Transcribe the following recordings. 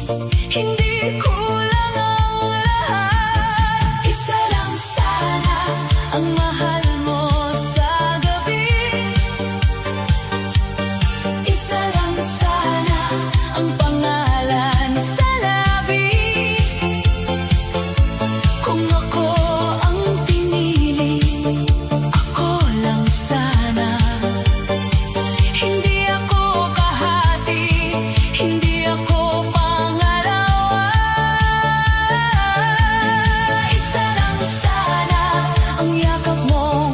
Hindi kulang ang lahat. Isa lang sana ang mahal mo sa gabi. Isa lang sana ang pangalan sa labi. Kung ako ang pinili, ako lang sana. Hindi ako kahati, hindi ako pangalawa. Isa lang sana ang yakap mong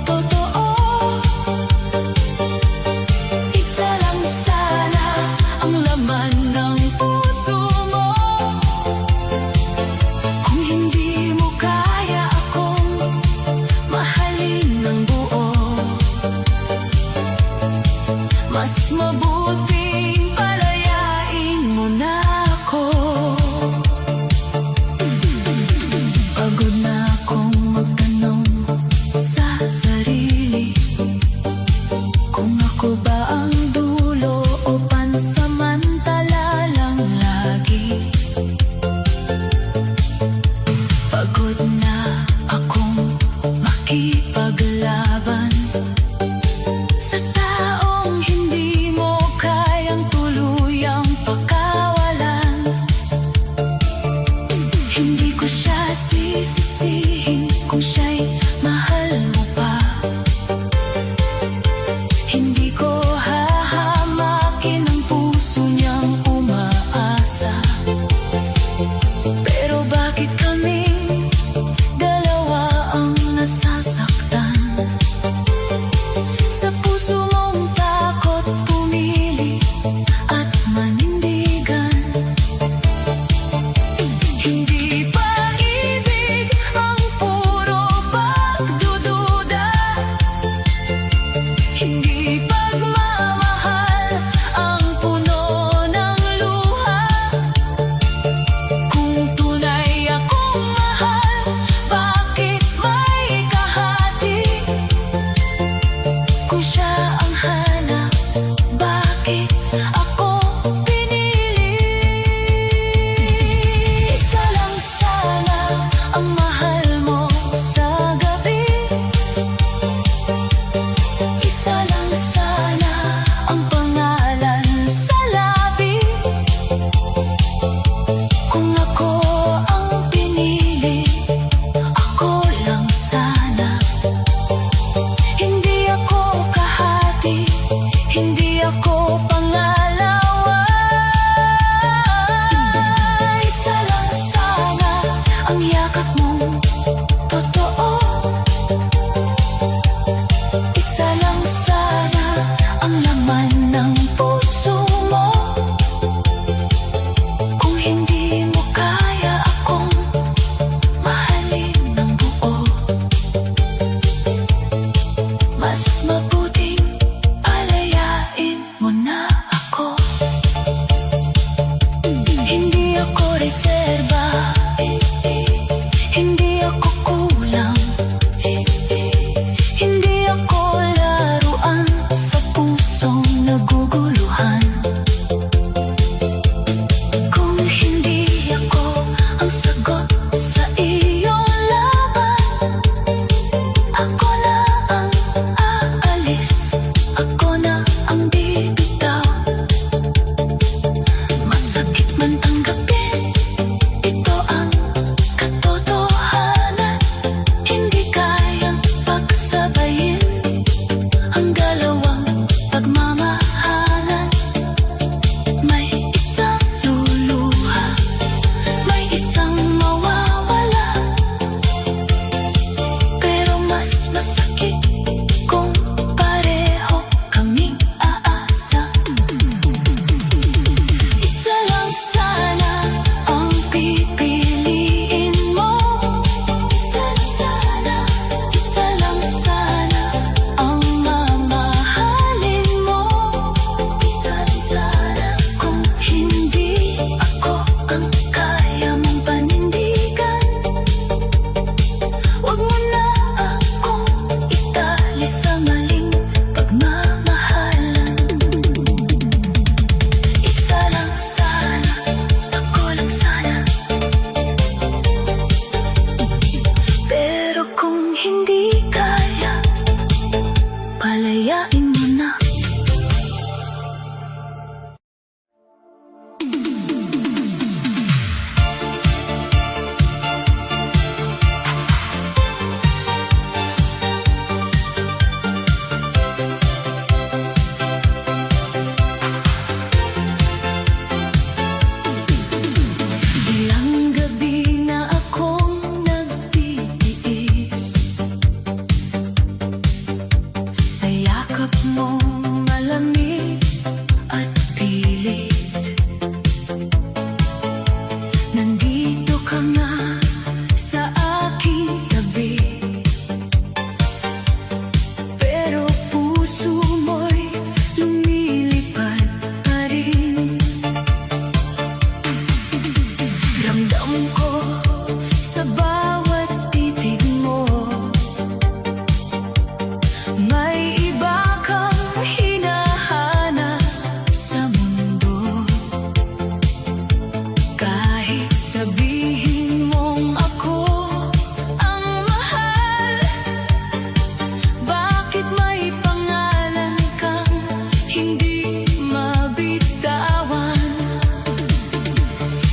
totoo. Isa lang sana ang laman ng puso mo. Kung hindi mo kaya akong mahalin ng buo, mas mabuting palayain mo na ako. Pagod na akong magtanong sa sarili kung ako ba ang dulo o pansamantala lang lagi. Pagod na akong makipaglaban sa taong hindi mo kayang tuluyang pakawalan. Hindi ko siya sisisihin kung siya'y mahal mo pa. Hindi ko hahamakin ang puso niyang umaasa. Pero bakit kaming dalawa ang nasasaktan? Sa puso mong takot pumili at manindigan. Hindi pa ibig ang puro pagdududa. Hindi pagmamahal ang puno ng luha. Kung tunay akong mahal, bakit may kahati? Kung siya ang hanap, bakit ako pinili? Isa lang sana ang mahal mo sa gabi. Isa lang sana ang pangalan sa labi. Kung ako ang pinili, ako lang sana. Hindi ako kahati, hindi ako pangalawa. Isa lang sana ang yakap mong totoo. Isa lang sana ang laman ng puso mo. Kung hindi mo kaya akong mahalin ng buo, mas mabuting palayain mo na ako. Hindi ako reserba, hindi ako kulang, hindi ako laruan sa pusong naguguluhan. Kung hindi ako ang sagot sa iyong laban, ako na ang aalis, ako na ang bibitaw. Masakit man tanggapin, ito ang katotohanan. Hindi kayang pagsabayin ang dalawang pagmamahalan. May isang luluha, may isang mawawala. Pero mas masakit kung pareho kaming aasa. Isa lang sana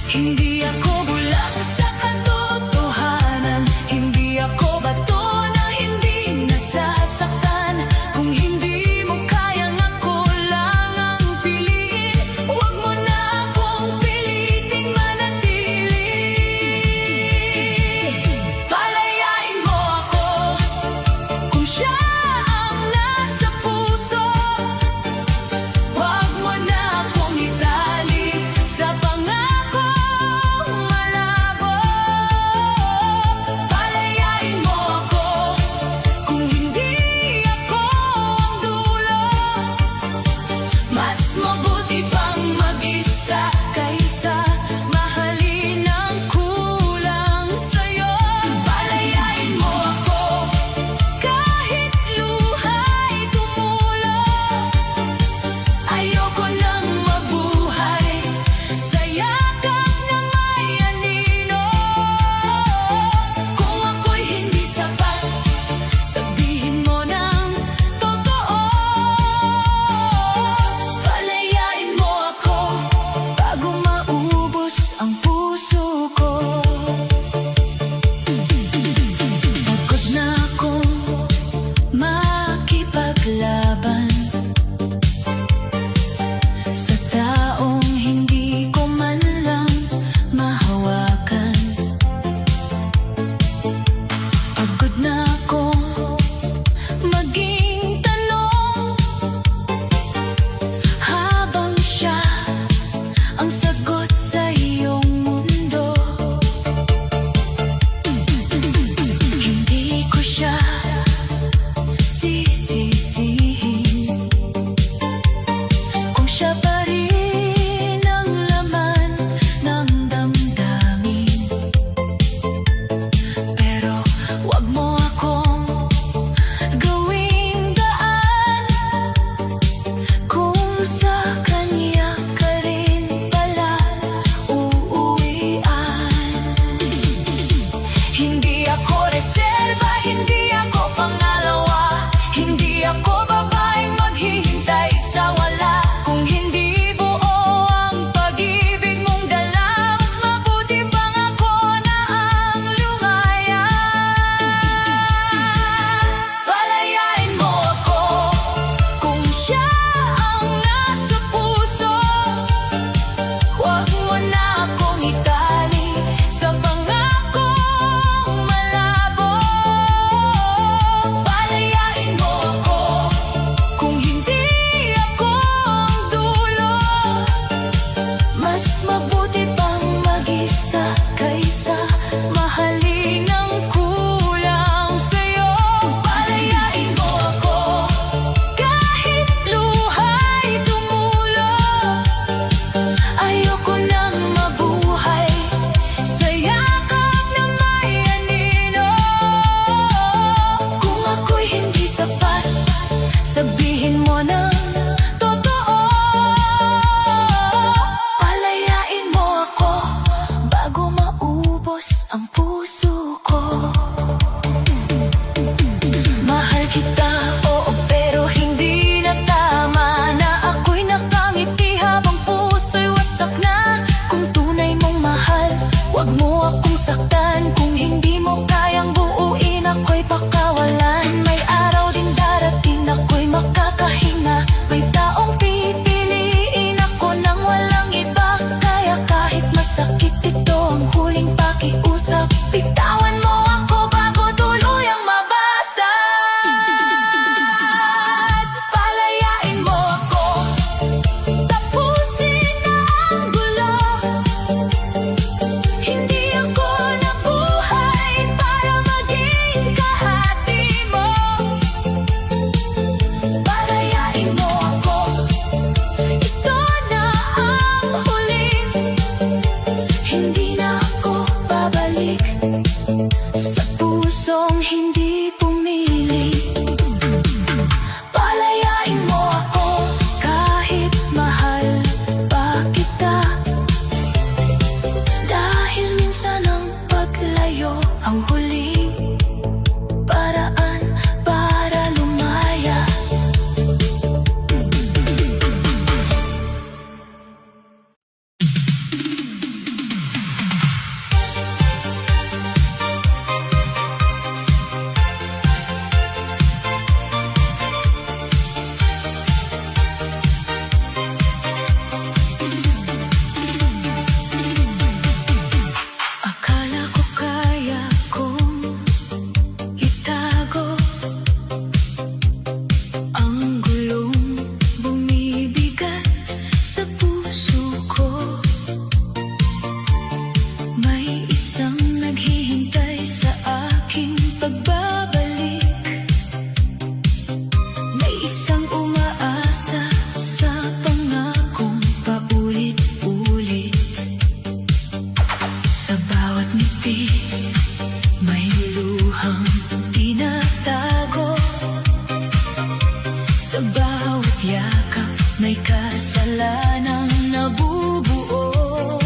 Hindi ako bulag sa katotohanan, hindi ako bato na hindi nasasaktan. Kung hindi mo kayang ako lang ang piliin, huwag mo na akong piliting manatili. Palayain mo ako kung siya ang nasa puso. Huwag mo na akong itali sa pangakong malabo. Palayain mo ako kung hindi ako ang dulo. Mas mabuti pang mag-isa kaysa mahalin ang kulang sa'yo. Palayain mo ako kahit luha'y tumulo. Ayoko nang mabuhay sa yakap ng may anino. Kung ako'y hindi sapat, sabihin mo ng totoo. Palayain mo ako bago maubos ang puso ko. Pagod na akong makipaglaban sa taong hindi ko man lang mahawakan. Pagod na akong maging tanong habang siya ang sagot sa iyong mundo. Hindi ko siya sisisihin kung siya pa rin ang laman ng damdamin. Pero wag mo akong gawing daan kung sa kanya ka rin pala uuwian. Hindi ako reserba, hindi ako pangalawa, hindi ako babaeng maghihintay sa wala. Kung hindi buo ang pag-ibig mong dala, mas mabuti bang ako na ang lumaya. Palayain mo ako kung siya ang nasa puso. Huwag mo na akong itali sa pangakong malabo. Palayain mo ako kung hindi ako ang dulo. Mas mabuti pang mag-isa kaysa mahalin ang kulang sa'yo. Palayain mo ako kahit luha'y tumulo. Ayoko nang mabuhay sa yakap ng may anino. Kung ako'y hindi sapat, sabihin mo ng totoo. Palayain mo ako bago ngiti, may luhang tinatago. Sa bawat yakap may kasalanang nabubuo.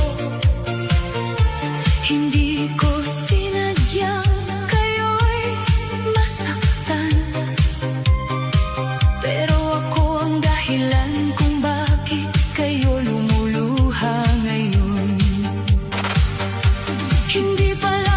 Hindi ko sinadyang kayo'y masaktan, pero ako ang dahilan kung bakit kayo lumuluha ngayon. Hindi pala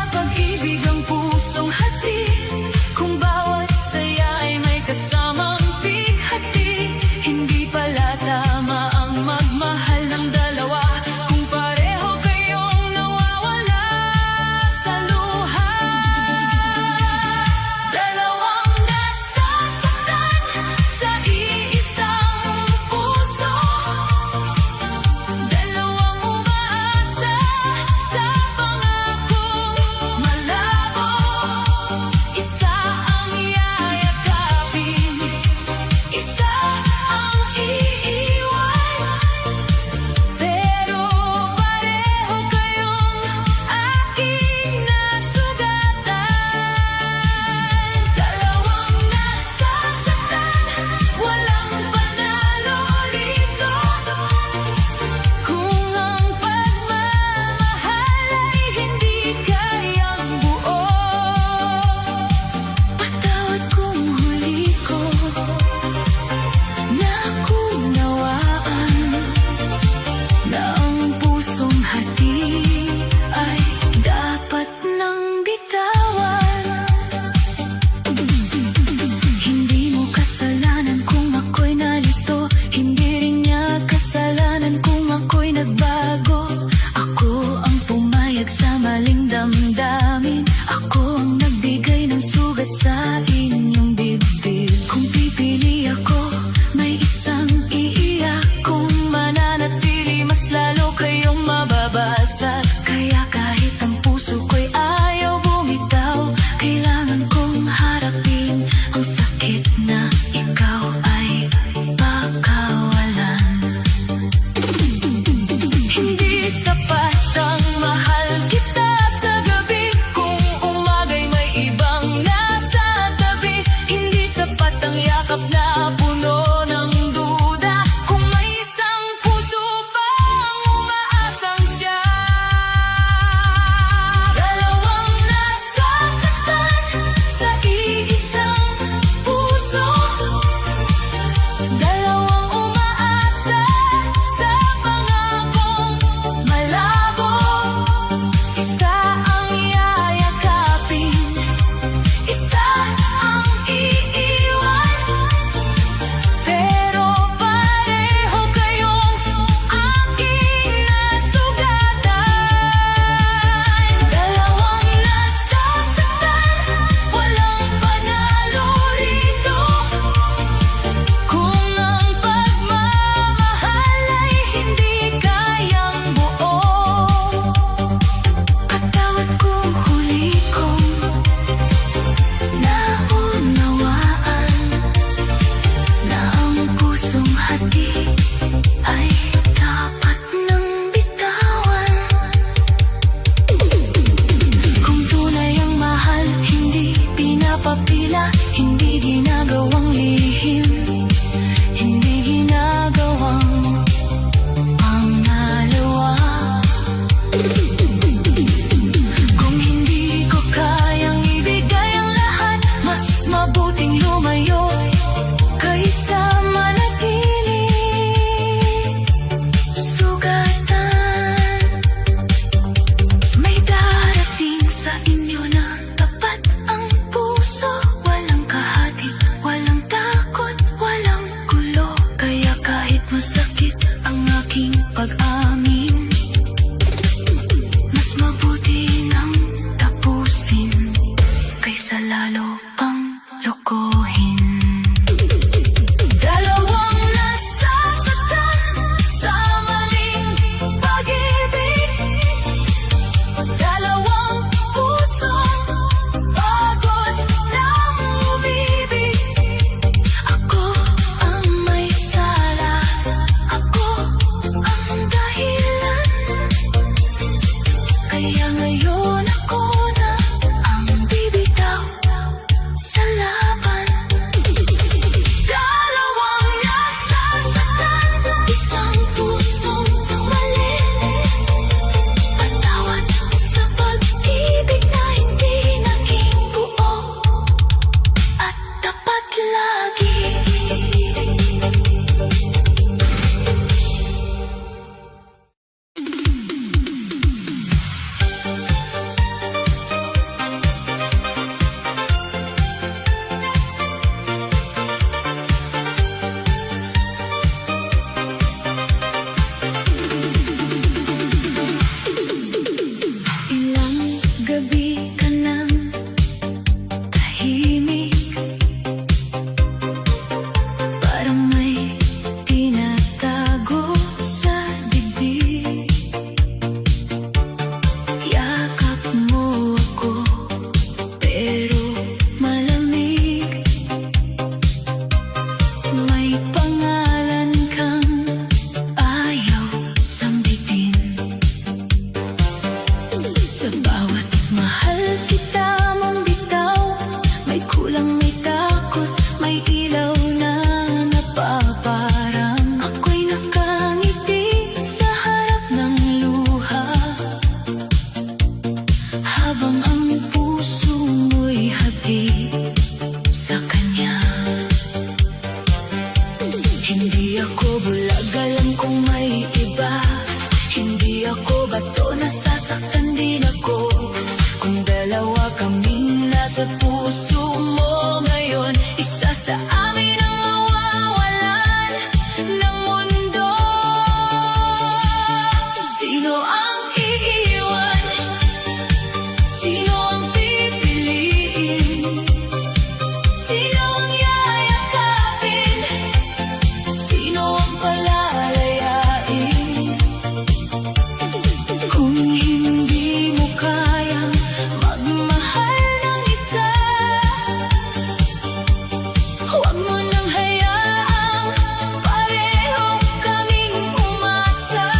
gabi ka nang tahimik, parang may tinatago sa dibdib. Yakap mo ako pero malamig, may pangalan kang ayaw sambitin. Sa bawat mahal kita mong bitaw, may kulang, may takot, may ilaw na napaparang. Ako'y nakangiti sa harap ng luha, habang ang puso mo'y hati sa kanya. Hindi ako bulag, alam kong may iba. Hindi ako bato, nasasaktan din ako. Kung dalawa kaming nasa puso mo ngayon, isa sa amin ang mawawalan ng mundo. Sino ang iiwan? Sino ang pipiliin? Sino ang yayakapin? Sino ang palalayain? Kung hindi mo kayang magmahal ng isa, huwag mo nang hayaang pareho kaming umasa.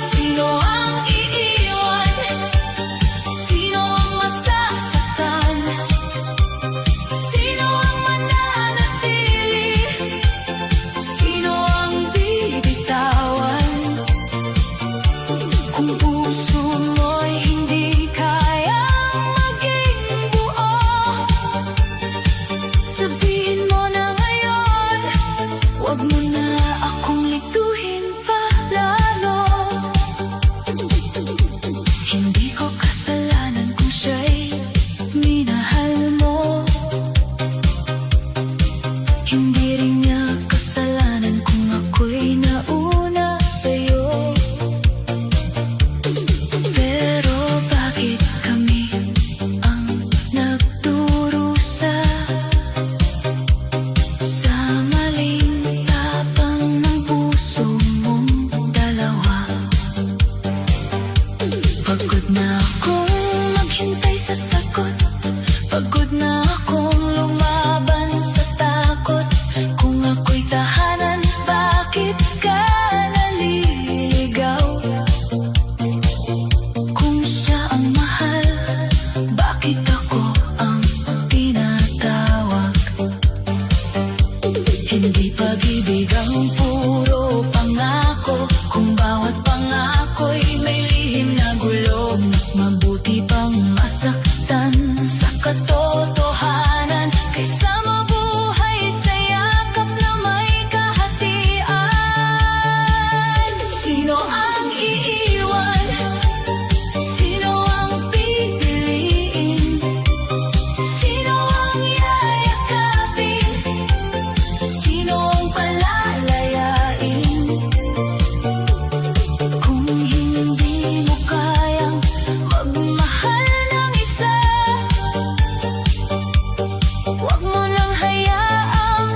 Sino ang iiwan? Sino ang masasaktan? Sino ang mananatili? Sino ang bibitawan? Kung puso mo'y hindi kayang maging buo, sabihin mo na ngayon. Huwag mo na akong lituhin pa lalo. Hindi ko kasalanan kung siya'y minahal mo. Hindi rin niya kasalanan kung ako'y nauna sa'yo. Pero bakit kami ang nagdurusa sa maling tapang ng puso mong dalawa? Pagod na akong maghintay sa sagot, pagod na akong lumaban sa takot. Kung ako'y tahanan, bakit ka naliligaw? Kung siya ang mahal, bakit ako ang tinatawag? Hindi pag-ibig ang puro pangako, kung bawat pangako'y may lihim na gulo. Mas mabuti pang masaktan sa katotohanan kaysa mabuhay sa yakap na may kahatian. Sino ang iiwan? Sino ang pipiliin? Sino ang yayakapin? Sino ang palalayain? Kung hindi mo kayang magmahal ng isa, huwag mo nang hayaang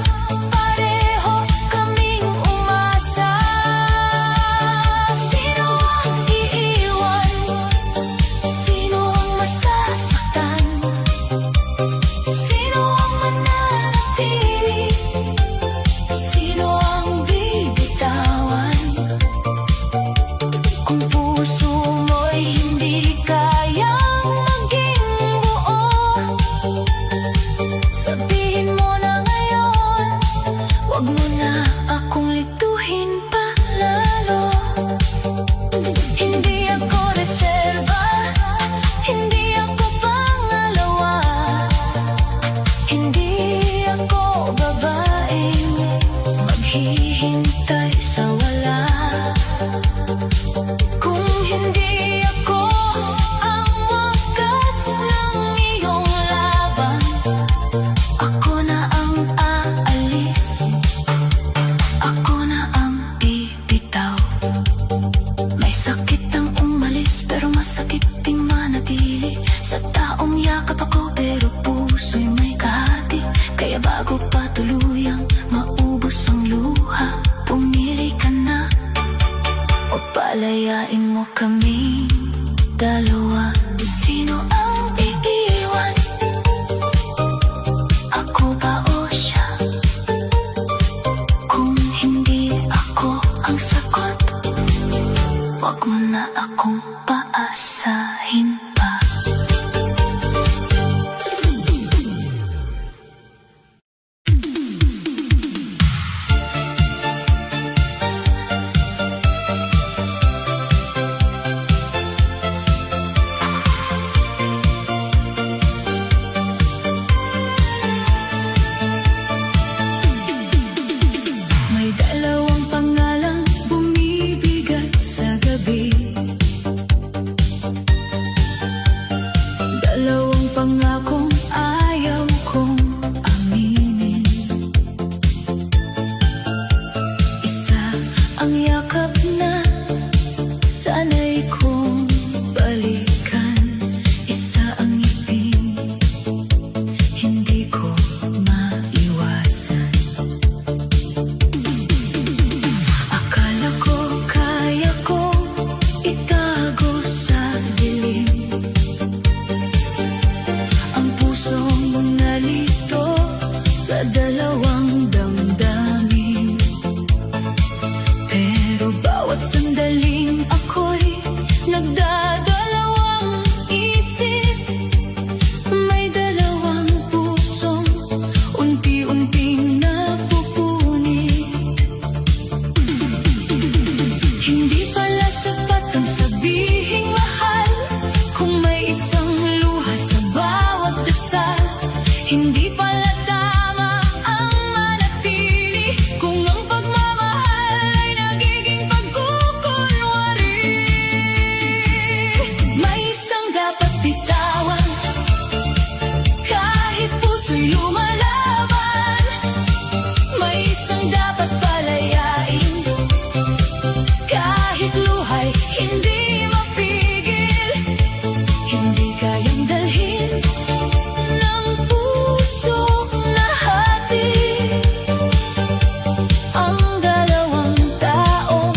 pareho kaming umasa. Sino ang iiwan? Sino ang masasaktan? Sino ang mananatili? Sino ang bibitawan? Kung puso mo'y hindi kayang maging buo, sabihin mo na ngayon. Huwag mo na akong lituhin pa lalo. Hindi ako reserba, hindi ako pangalawa, hindi ako babaeng maghihintay sa wala. Kung hindi ako ang wakas ng iyong laban, ako na ang aalis, ako na ang bibitaw. May sakit ang kaming dalawa, sino ang iiwan? Ako ba o siya? Kung hindi ako ang sagot, wag mo na akong paasahin pa. May dalawang pangalang bumibigat sa gabi, dalawang pangakong ayaw kong aminin. Isa ang yakap na sanay kong balikan, isa ang ngiti hindi ko maiwasan. Akala ko kaya kong itago sa dilim ang pusong nalito sa dalawang damdamin. Pero bawat sandaling ako'y nagdadalawang isip. May dalawang pusong unti-unting napupunit. Hindi pala sapat ang sabihing mahal kung may isang luha sa bawat dasal. Hindi pala tama ang manatili kung ang pagmamahal ay nagiging pagkukunwari. May isang dapat bitawan kahit puso'y lumalaban. May isang dapat palayain kahit luha'y hindi mapigil. Hindi kayang dalhin ng puso na hati ang dalawang taong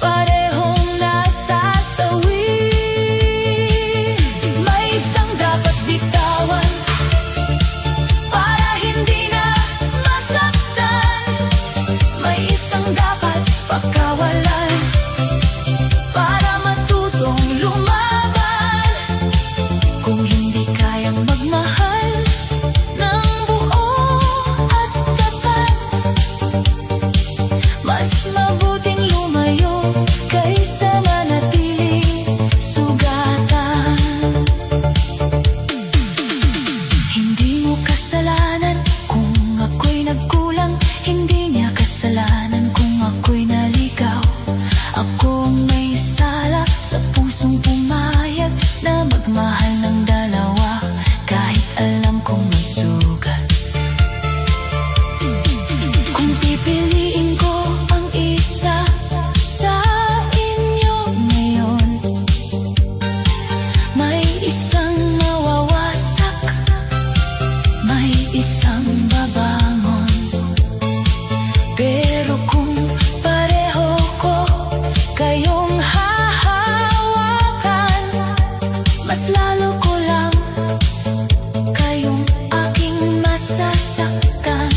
parehong nasasawi. May isang dapat bitawan para hindi na masaktan. May isang dapat pagkawalan para matutong lumaban. Kung hindi kayang magmahal ng buo at tapat, mas mabuting lumayo kaysa manatiling sugatan. Hindi mo kasalanan kung ako'y nagkulang, hindi niya kasalanan kung ako'y naligaw. Akong may sala sa pusong pumayag na magmahal ng dalawa kahit alam kong may sugat. Kung pipiliin ko ang isa sa inyo ngayon, may isang mawawasak, may isang babangon. Pero kung pareho ko kayong hahawakan, mas lalo ko lang kayong aking masasaktan.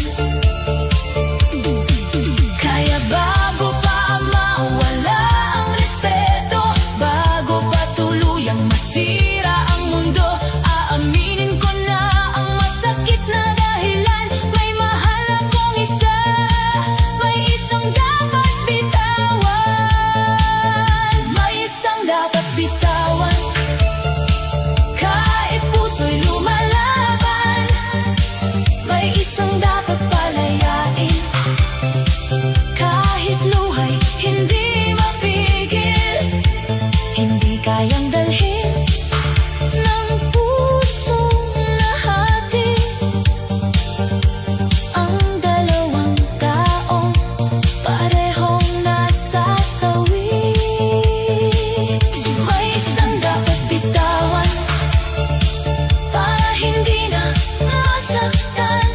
Kaya bago pa mawala ang respeto, bago pa tuluyang masira ang mundo, aaminin ko na ang masakit na dahilan. May mahal akong isa, may isang dapat bitawan. May isang dapat bitawan kahit puso'y lumalaban. May isang dapat palayain kahit luha'y hindi mapigil. Hindi kayang dalhin ng pusong nahati ang dalawang taong parehong nasasawi. May isang dapat bitawan para hindi na masaktan.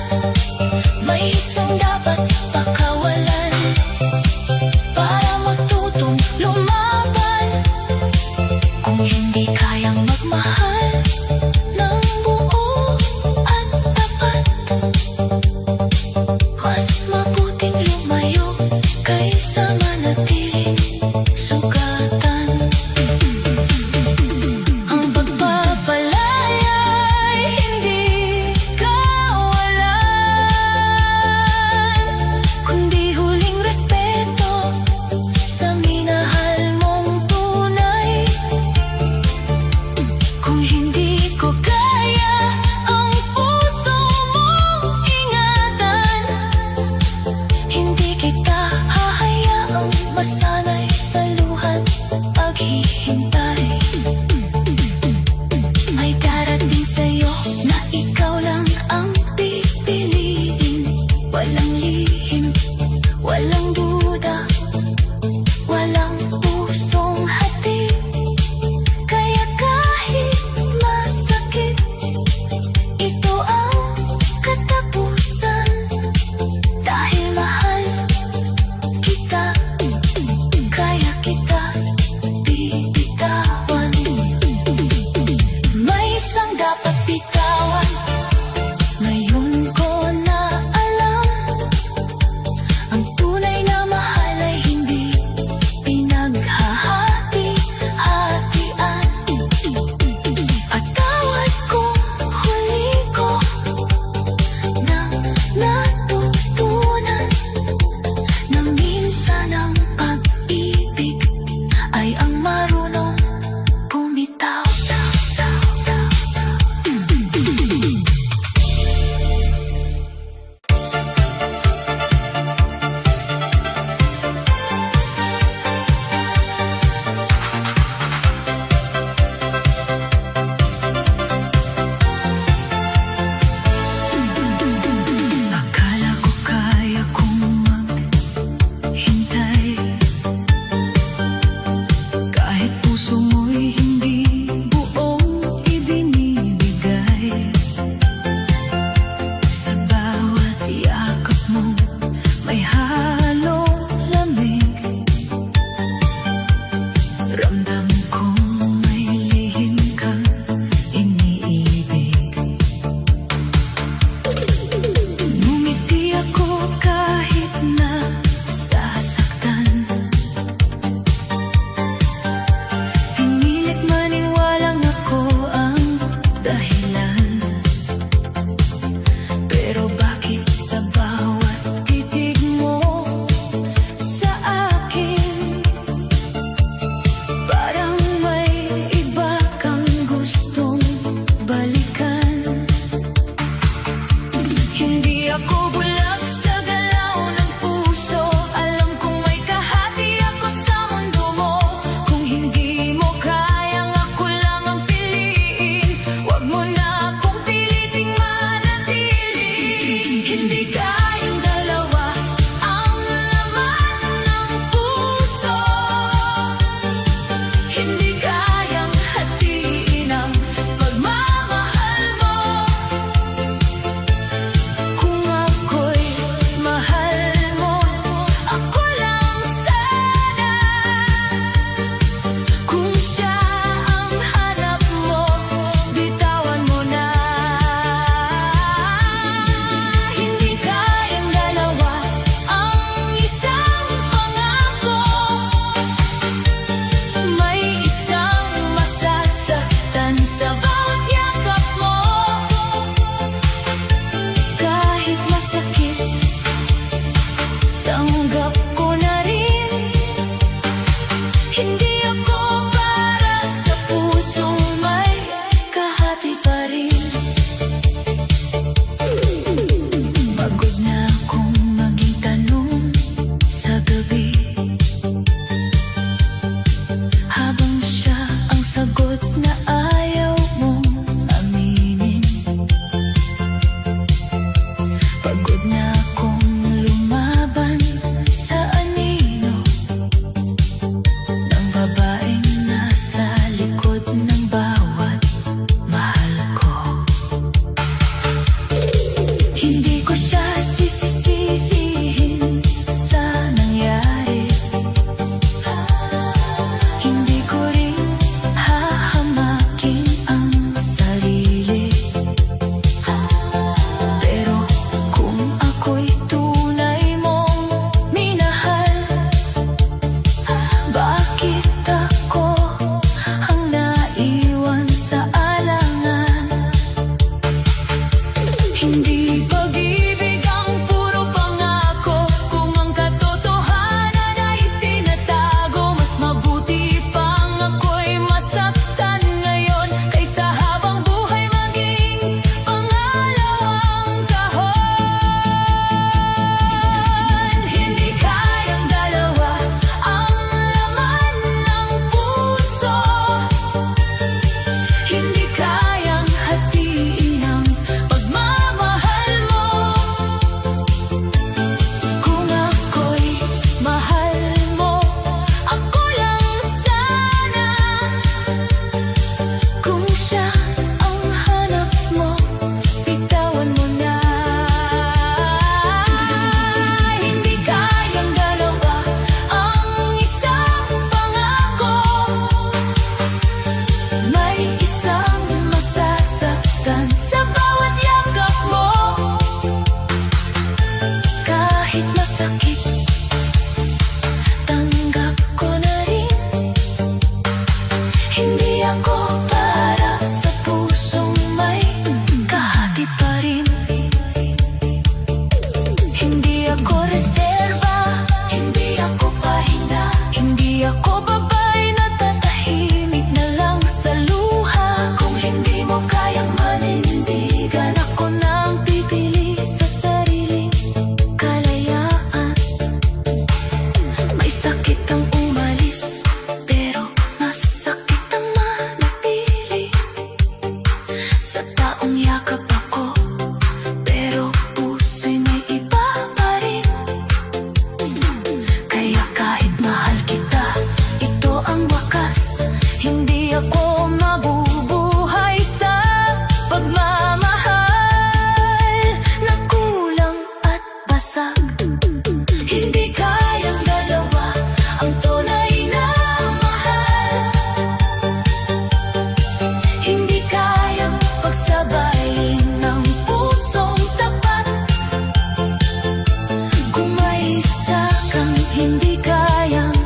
May isang dapat pakawalan para matutong lumaban. Kung hindi kayang magmahal ng buo at tapat, mas mabuting lumayo kaysa manatiling sugatan. Ang pagpapalay ay hindi kawalan, kundi huling respeto sa minahal mong tunay. Kung Hindi ako para sa pusong may kahati pa rin. Hindi ako reserba, hindi ako pahina, hindi ako babae na tatahimik na lang sa luha. Kung hindi mo kayang manindigan, ako nang pipili sa sariling kalayaan. May sakit ang umalis, pero mas sakit ang manatili. Sa taong yakap ako, pero puso'y may iba pa rin. Kaya kahit mahal kita, ito ang wakas. Hindi ako mabubuhay sa pagmamahal na kulang at basag. Hindi kayang dalawa ang tunay na mahal. Hindi kayang pagsabayin ng pusong tapat. Kung may isa kang hindi kayang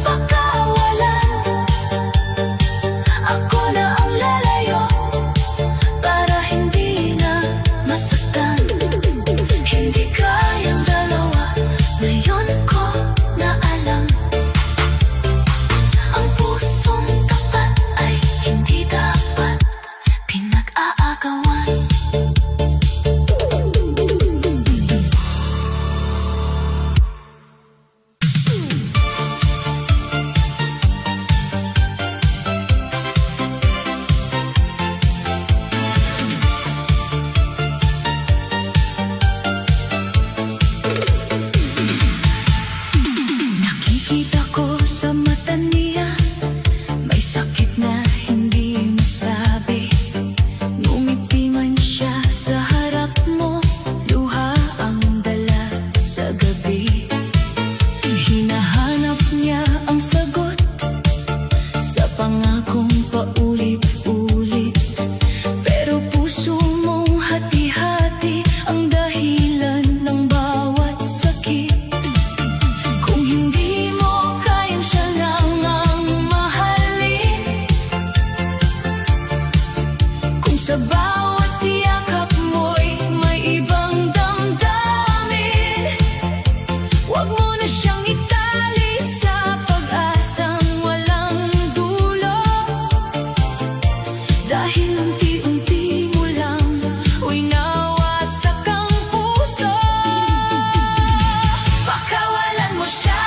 pakawalan, ako na ang lalayo para hindi na masaktan. Hindi kayang dalawa, ngayon ko na alam. Ang pusong tapat ay hindi dapat pinag-aagawan. Nakikita ko sa mata niya, may sakit na hindi masabi. Ngumiti man siya sa harap mo, luha ang dala sa gabi. Hinahanap niya ang sagot sa pangakong paulit-ulit, pero puso mong hati-hati ang dahilan ng bawat sakit. Kung hindi mo kayang siya lang ang mahalin, kung sa bawat yakap mo'y may ibang damdamin, huwag mo na siyang itali sa pag-asang walang dulo. Dahil unti-unti mo lang winawasak ang puso. Pakawalan mo siya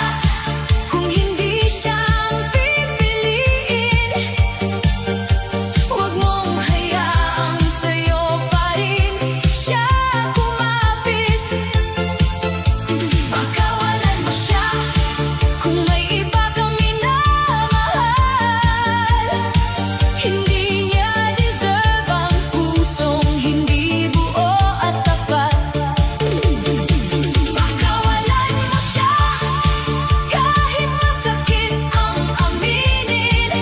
kung hindi siyang pipiliin. Huwag mong hayaang sa'yo pa rin siya kumapit. Pakawalan mo siya kung may iba kang minamahal. Hindi niya deserve ang pusong hindi buo at tapat. Pakawalan mo siya kahit masakit ang aminin.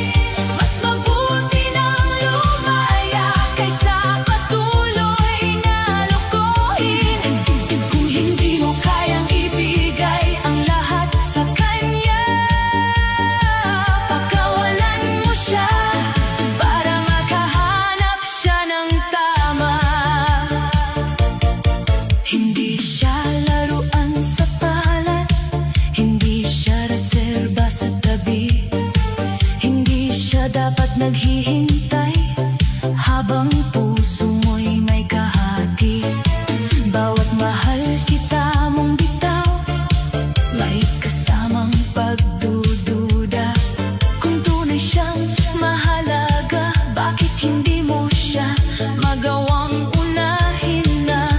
Mas mabuti nang lumaya kaysa patuloy na lokohin. Kung hindi mo kayang ibigay ang lahat sa kanya, pakawalan mo siya para makahanap siya ng tama. Hindi siya laruan sa palad, hindi siya reserba sa tabi. Hindi siya dapat naghihintay habang puso mo'y may kahati. Bawat mahal kita mong bitaw, may kasamang pagdududa. Kung tunay siyang mahalaga, bakit hindi mo siya magawang unahin na?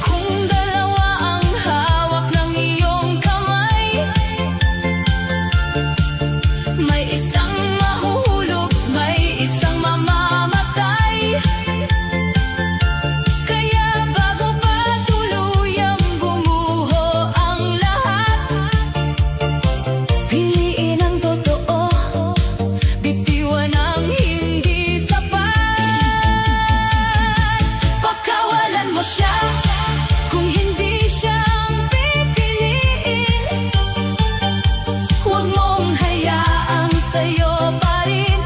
Kung dalawa ang hawak ng iyong kamay, may isang mahuhulog, may isang mamamatay. Kaya bago pa tuluyang gumuho ang lahat, piliin ang totoo, bitiwan ang hindi sapat. Pakawalan mo siya kung hindi siyang pipiliin. Huwag mong hayaang sa'yo pa rin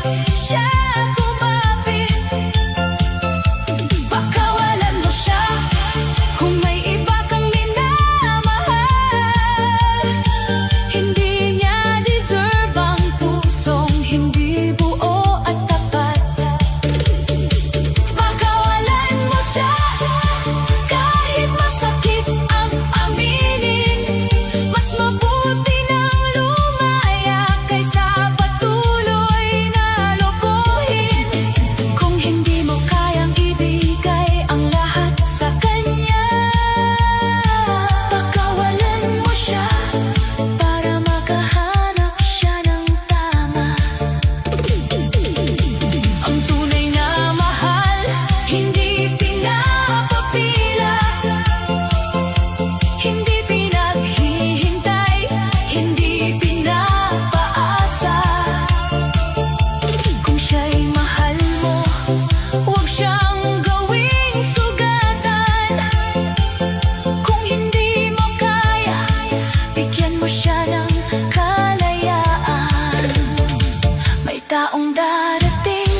darating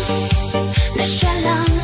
na siya lang